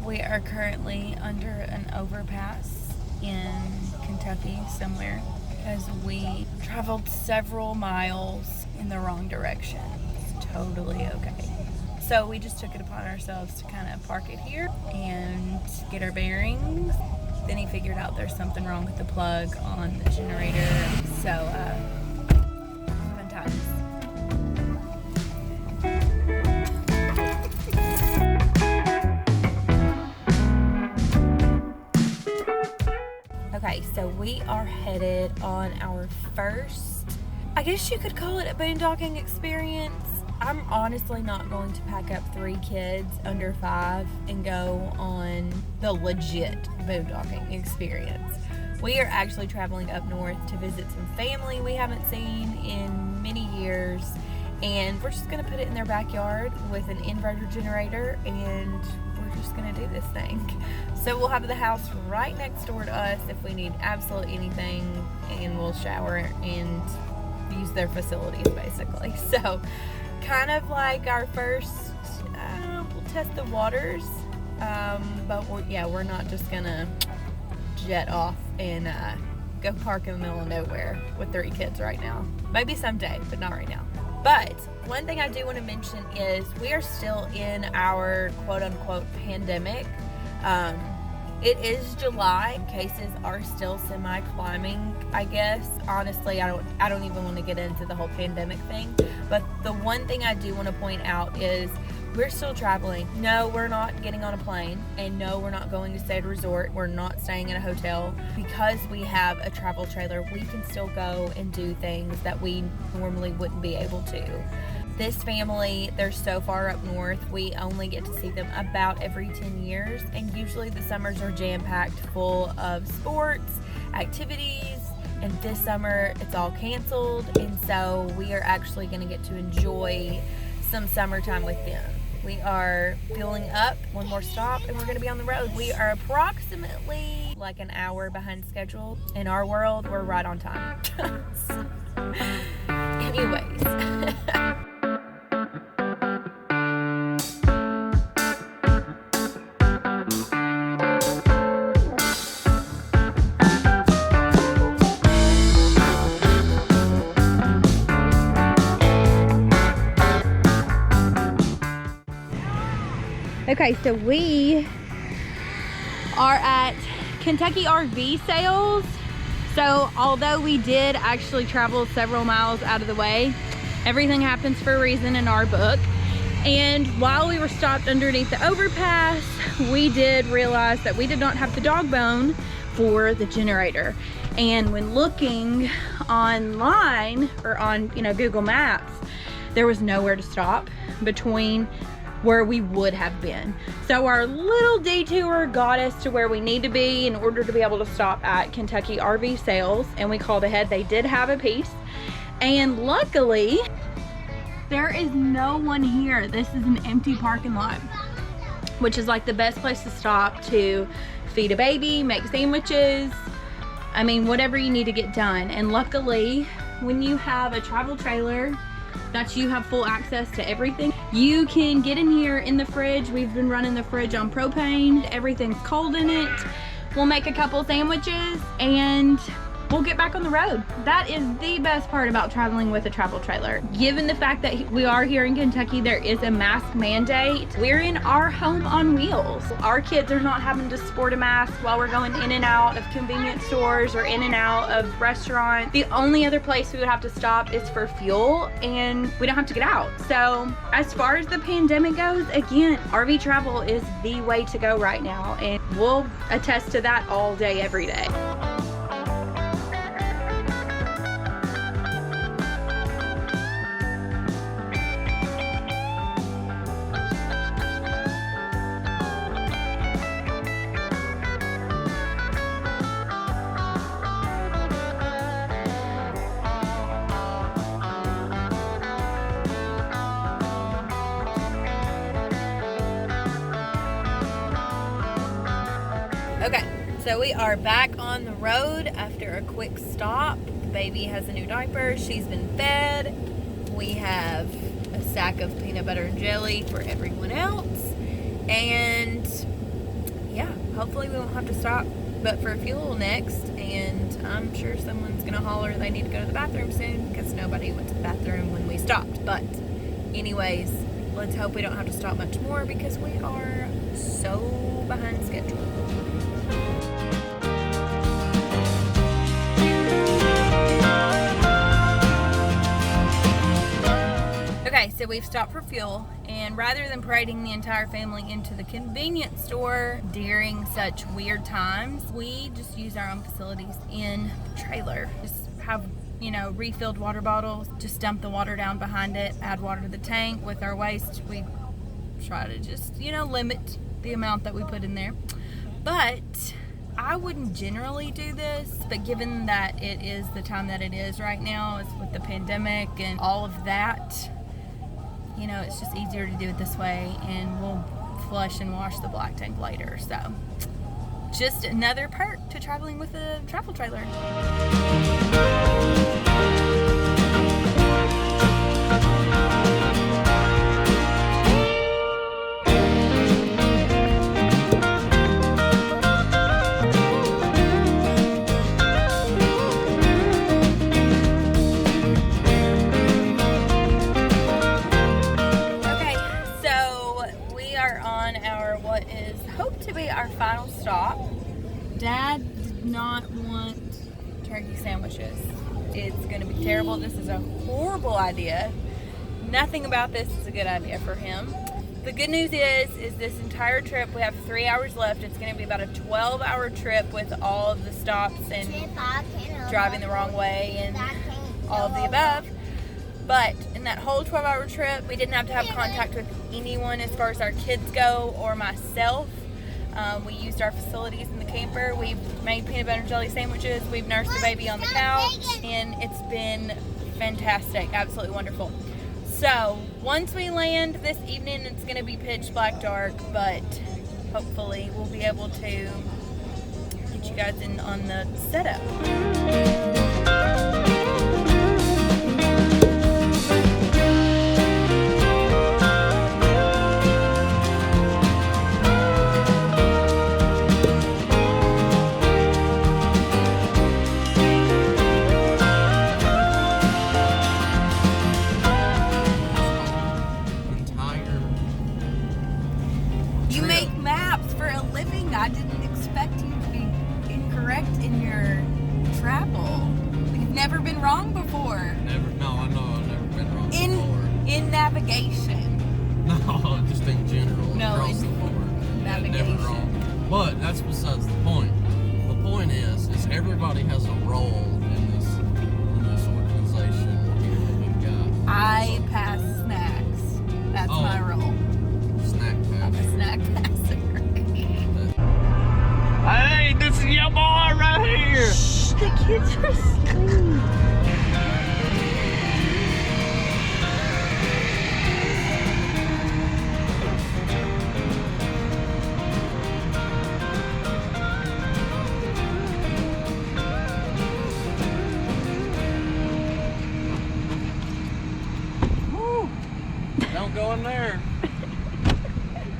We are currently under an overpass in Kentucky somewhere because we traveled several miles in the wrong direction. It's totally okay. So we just took it upon ourselves to kind of park it here and get our bearings. Then he figured out there's something wrong with the plug on the generator. So, fun times. Okay, so we are headed on our first, I guess you could call it a boondocking experience. I'm honestly not going to pack up 3 kids under 5 and go on the legit boondocking experience. We are actually traveling up north to visit some family we haven't seen in many years, and we're just going to put it in their backyard with an inverter generator, and we're just going to do this thing. So we'll have the house right next door to us if we need absolutely anything, and we'll shower and use their facilities basically. So kind of like our first, we'll test the waters, but we're not just gonna jet off and go park in the middle of nowhere with 3 kids right now. Maybe someday, but not right now. But one thing I do want to mention is we are still in our quote-unquote pandemic. It is July. Cases are still semi-climbing, I guess. Honestly, I don't even want to get into the whole pandemic thing. But the one thing I do want to point out is we're still traveling. No, we're not getting on a plane. And no, we're not going to stay at a resort. We're not staying in a hotel. Because we have a travel trailer, we can still go and do things that we normally wouldn't be able to. This family, they're so far up north, we only get to see them about every 10 years, and usually the summers are jam-packed full of sports, activities, and this summer it's all canceled, and so we are actually going to get to enjoy some summertime with them. We are fueling up, one more stop, and we're going to be on the road. We are approximately like an hour behind schedule. In our world, we're right on time. Anyways. Okay, so we are at Kentucky RV Sales. So although we did actually travel several miles out of the way, everything happens for a reason in our book. And while we were stopped underneath the overpass, we did realize that we did not have the dog bone for the generator. And when looking online or on Google Maps, there was nowhere to stop between where we would have been. So our little detour got us to where we need to be in order to be able to stop at Kentucky RV Sales, and we called ahead. They did have a piece, and luckily there is no one here. This is an empty parking lot, which is like the best place to stop to feed a baby, make sandwiches, I mean whatever you need to get done. And luckily when you have a travel trailer that you have full access to everything, you can get in here in the fridge. We've been running the fridge on propane. Everything's cold in it. We'll make a couple sandwiches and we'll get back on the road. That is the best part about traveling with a travel trailer. Given the fact that we are here in Kentucky, there is a mask mandate. We're in our home on wheels. Our kids are not having to sport a mask while we're going in and out of convenience stores or in and out of restaurants. The only other place we would have to stop is for fuel, and we don't have to get out. So as far as the pandemic goes, again, RV travel is the way to go right now, and we'll attest to that all day, every day. Okay, so we are back on the road after a quick stop. The baby has a new diaper. She's been fed. We have a sack of peanut butter and jelly for everyone else. And hopefully we won't have to stop but for fuel next, and I'm sure someone's gonna holler they need to go to the bathroom soon because nobody went to the bathroom when we stopped. But anyways, let's hope we don't have to stop much more because we are so behind schedule. Okay, so we've stopped for fuel, and rather than parading the entire family into the convenience store during such weird times, we just use our own facilities in the trailer. Just have, refilled water bottles, just dump the water down behind it, add water to the tank. With our waste, we try to just, limit the amount that we put in there. But I wouldn't generally do this, but given that it is the time that it is right now, it's with the pandemic and all of that, it's just easier to do it this way, and we'll flush and wash the black tank later. So just another perk to traveling with a travel trailer. Our final stop. Dad did not want turkey sandwiches. It's going to be terrible. This is a horrible idea. Nothing about this is a good idea for him. The good news is this entire trip, we have 3 hours left. It's going to be about a 12-hour trip with all of the stops and driving the wrong way and all of the above. But in that whole 12-hour trip, we didn't have to have contact with anyone as far as our kids go or myself. We used our facilities in the camper. We've made peanut butter and jelly sandwiches. We've nursed the baby on the couch, and it's been fantastic, absolutely wonderful. So once we land this evening, it's going to be pitch black dark, but hopefully we'll be able to get you guys in on the setup. I didn't expect you to be incorrect in your travel. You've never been wrong before. Never. No, I know I've never been wrong before. In navigation. No, just in general. No, across the board. Navigation. Never wrong. But that's besides the point. The point is everybody has a role in this organization here that we've got. I pass snacks. That's my role. Snack pass. I'm a snack passer. Hey, this is your boy right here. Shh, the kids are asleep. Don't go in there.